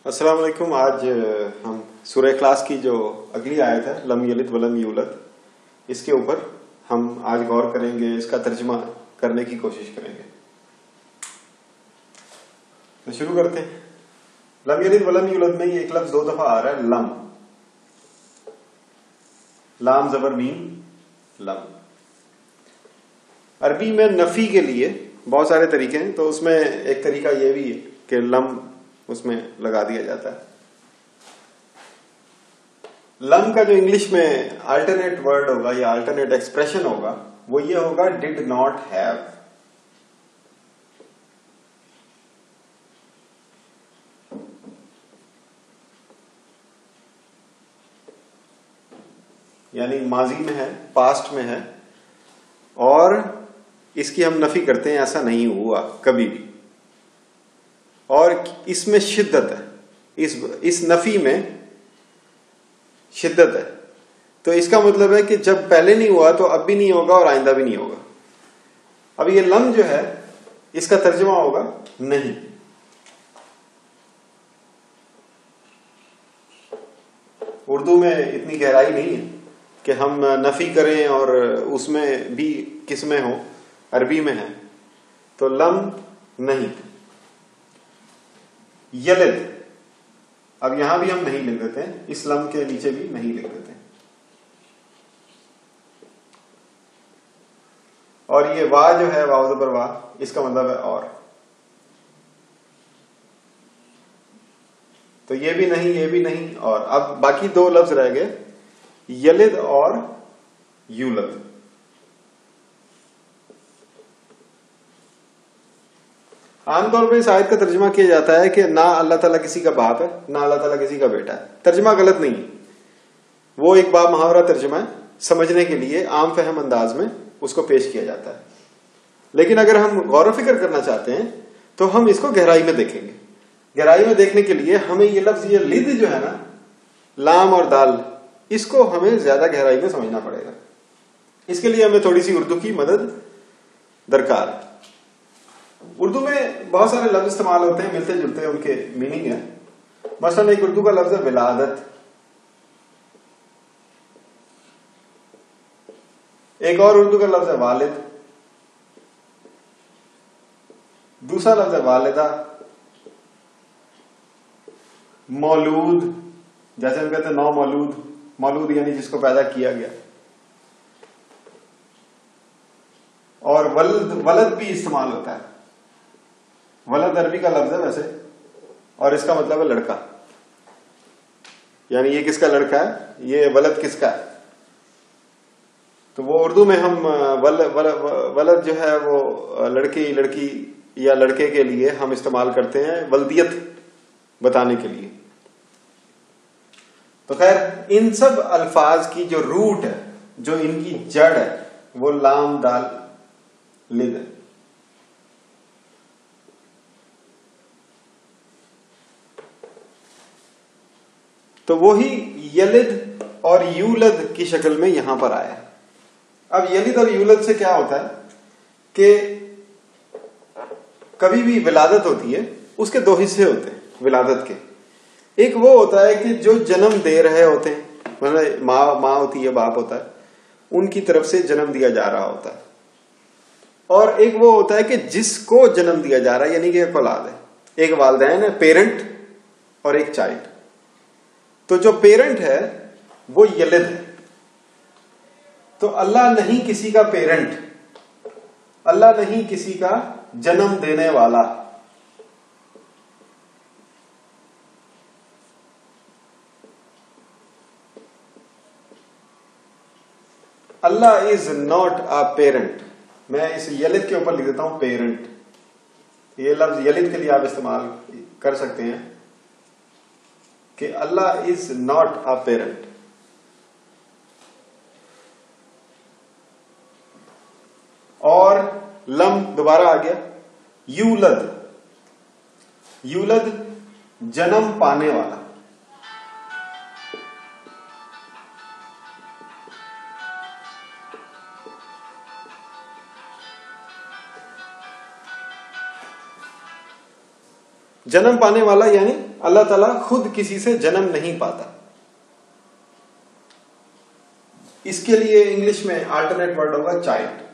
अस्सलाम वालेकुम। आज हम सूरह इखलास की जो अगली आयत है लम यलिद वलम यूलद, इसके ऊपर हम आज गौर करेंगे, इसका तर्जुमा करने की कोशिश करेंगे। तो शुरू करते हैं। लम यलिद वलम यूलद में ये एक लफ्ज दो दफा आ रहा है, लम, लाम जबर मीम, लम। अरबी में नफी के लिए बहुत सारे तरीके हैं, तो उसमें एक तरीका यह भी है कि लम उसमें लगा दिया जाता है। लम का जो इंग्लिश में अल्टरनेट वर्ड होगा या अल्टरनेट एक्सप्रेशन होगा वो ये होगा डिड नॉट हैव। यानी माजी में है, पास्ट में है, और इसकी हम नफी करते हैं ऐसा नहीं हुआ कभी भी, और इसमें शिद्दत है, इस नफी में शिद्दत है। तो इसका मतलब है कि जब पहले नहीं हुआ तो अब भी नहीं होगा और आइंदा भी नहीं होगा। अब ये लम जो है इसका तर्जुमा होगा नहीं। उर्दू में इतनी गहराई नहीं है कि हम नफी करें और उसमें भी किस्में हो, अरबी में है। तो लम नहीं, यलिद, अब यहां भी हम नहीं लिख देते हैं, इस लम के नीचे भी नहीं लिख देते हैं। और ये वाह जो है, वाव ज़बर वाह, इसका मतलब है और। तो ये भी नहीं, ये भी नहीं, और अब बाकी दो लफ्ज रह गए, यलिद और यूलद। आमतौर पर इस आयत का तर्जुमा किया जाता है कि ना अल्लाह ताला किसी का बाप है, ना अल्लाह ताला किसी का बेटा है। तर्जुमा गलत नहीं है, वो एक बाब मुहावरा तर्जुमा है, समझने के लिए आम फहम अंदाज में उसको पेश किया जाता है। लेकिन अगर हम गौर फिक्र करना चाहते हैं तो हम इसको गहराई में देखेंगे। गहराई में देखने के लिए हमें ये लफ्ज, ये लिद जो है ना, लाम और दाल, इसको हमें ज्यादा गहराई में समझना पड़ेगा। इसके लिए हमें थोड़ी सी उर्दू की मदद दरकार है। उर्दू में बहुत सारे लफ्ज इस्तेमाल होते हैं, मिलते जुलते हैं उनके मीनिंग है। मसलन एक उर्दू का लफ्ज है विलादत, एक और उर्दू का लफ्ज है वालिद, दूसरा लफ्ज है वालिदा, मौलूद, जैसे हम कहते हैं नौ मौलूद, मौलूद यानी जिसको पैदा किया गया, और वलद, वलद भी इस्तेमाल होता है। वलद अरबी का लफ्ज है वैसे, और इसका मतलब है लड़का, यानी ये किसका लड़का है, ये वलद किसका है। तो वो उर्दू में हम वलद जो है वो लड़की, लड़की या लड़के के लिए हम इस्तेमाल करते हैं वल्दियत बताने के लिए। तो खैर, इन सब अल्फाज की जो रूट है, जो इनकी जड़ है, वो लाम दाल लिद है। तो वही यलिद और यूलद की शक्ल में यहां पर आया। अब यलिद और यूलद से क्या होता है कि कभी भी विलादत होती है, उसके दो हिस्से होते हैं विलादत के। एक वो होता है कि जो जन्म दे रहे होते हैं, मतलब माँ होती है, बाप होता है, उनकी तरफ से जन्म दिया जा रहा होता है। और एक वो होता है कि जिसको जन्म दिया जा रहा है, यानी कि एक औलाद है, एक वालिदैन है, पेरेंट, और एक चाइल्ड। तो जो पेरेंट है वो यलिद है। तो अल्लाह नहीं किसी का पेरेंट, अल्लाह नहीं किसी का जन्म देने वाला। अल्लाह इज नॉट अ पेरेंट। मैं इस यलिद के ऊपर लिख देता हूं पेरेंट। ये लफ्ज यलिद के लिए आप इस्तेमाल कर सकते हैं कि अल्लाह इज नॉट अ पेरेंट। और लम दोबारा आ गया, यूलद, यूलद जन्म पाने वाला। जन्म पाने वाला यानी अल्लाह ताला खुद किसी से जन्म नहीं पाता। इसके लिए इंग्लिश में अल्टरनेट वर्ड होगा child.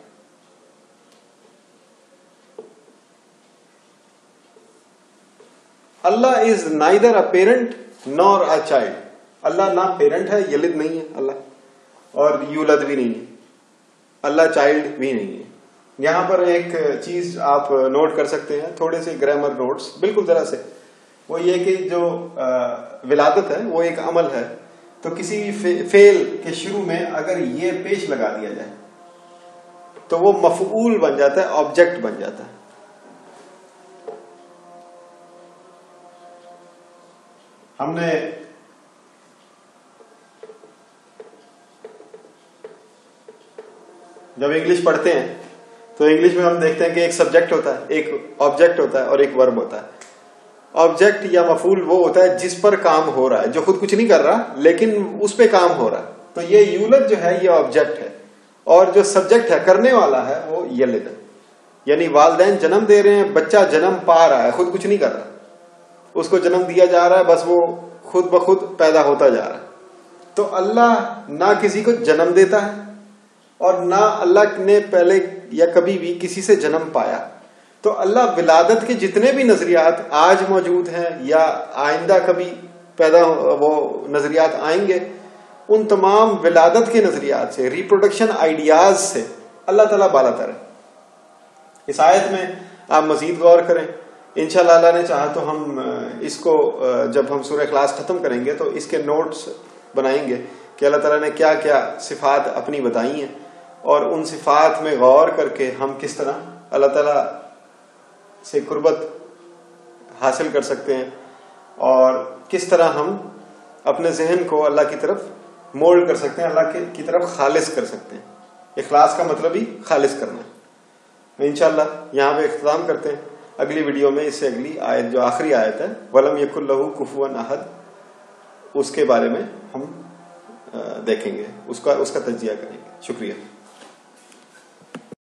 Allah is neither a parent nor a child. Allah ना पेरेंट है, यलिद नहीं है अल्लाह, और यूलद भी नहीं है, अल्लाह चाइल्ड भी नहीं है। यहां पर एक चीज आप नोट कर सकते हैं, थोड़े से ग्रामर नोट्स बिल्कुल जरा से, वो ये कि जो विलादत है वो एक अमल है, तो किसी फेल के शुरू में अगर ये पेश लगा दिया जाए तो वो मफऊल बन जाता है, ऑब्जेक्ट बन जाता है। हमने जब इंग्लिश पढ़ते हैं तो इंग्लिश में हम देखते हैं कि एक सब्जेक्ट होता है, एक ऑब्जेक्ट होता है और एक वर्ब होता है। ऑब्जेक्ट या मफूल वो होता है जिस पर काम हो रहा है, जो खुद कुछ नहीं कर रहा लेकिन उस पे काम हो रहा है। तो ये यूलद जो है ये ऑब्जेक्ट है, और जो सब्जेक्ट है करने वाला है वो यलिद है, यानी वालिदैन जन्म दे रहे हैं, बच्चा जन्म पा रहा है, खुद कुछ नहीं कर रहा, उसको जन्म दिया जा रहा है, बस वो खुद ब खुद पैदा होता जा रहा है। तो अल्लाह ना किसी को जन्म देता है और ना अल्लाह ने पहले या कभी भी किसी से जन्म पाया। तो अल्लाह विलादत के जितने भी नजरियात आज मौजूद हैं या आइंदा कभी पैदा वो नजरियात आएंगे, उन तमाम विलादत के नजरियात से, रिप्रोडक्शन आइडियाज से अल्लाह ताला बालातर है। इस आयत में आप मजीद गौर करें, इंशाअल्लाह अल्लाह ने चाहा तो हम इसको जब हम सूरह इखलास खत्म करेंगे तो इसके नोट्स बनाएंगे कि अल्लाह ताला ने क्या क्या सिफात अपनी बताई हैं, और उन सिफात में गौर करके हम किस तरह अल्लाह ताला से कुर्बत हासिल कर सकते हैं, और किस तरह हम अपने जहन को अल्लाह की तरफ मोल्ड कर सकते हैं, अल्लाह की तरफ खालिस कर सकते हैं। इखलास का मतलब ही खालिस करना है। इंशाअल्लाह यहाँ पे इख्तिताम करते हैं। अगली वीडियो में इससे अगली आयत जो आखिरी आयत है, वलम यकुल लहू कुफुवन अहद, उसके बारे में हम देखेंगे, उसका तज्जिया करेंगे। शुक्रिया।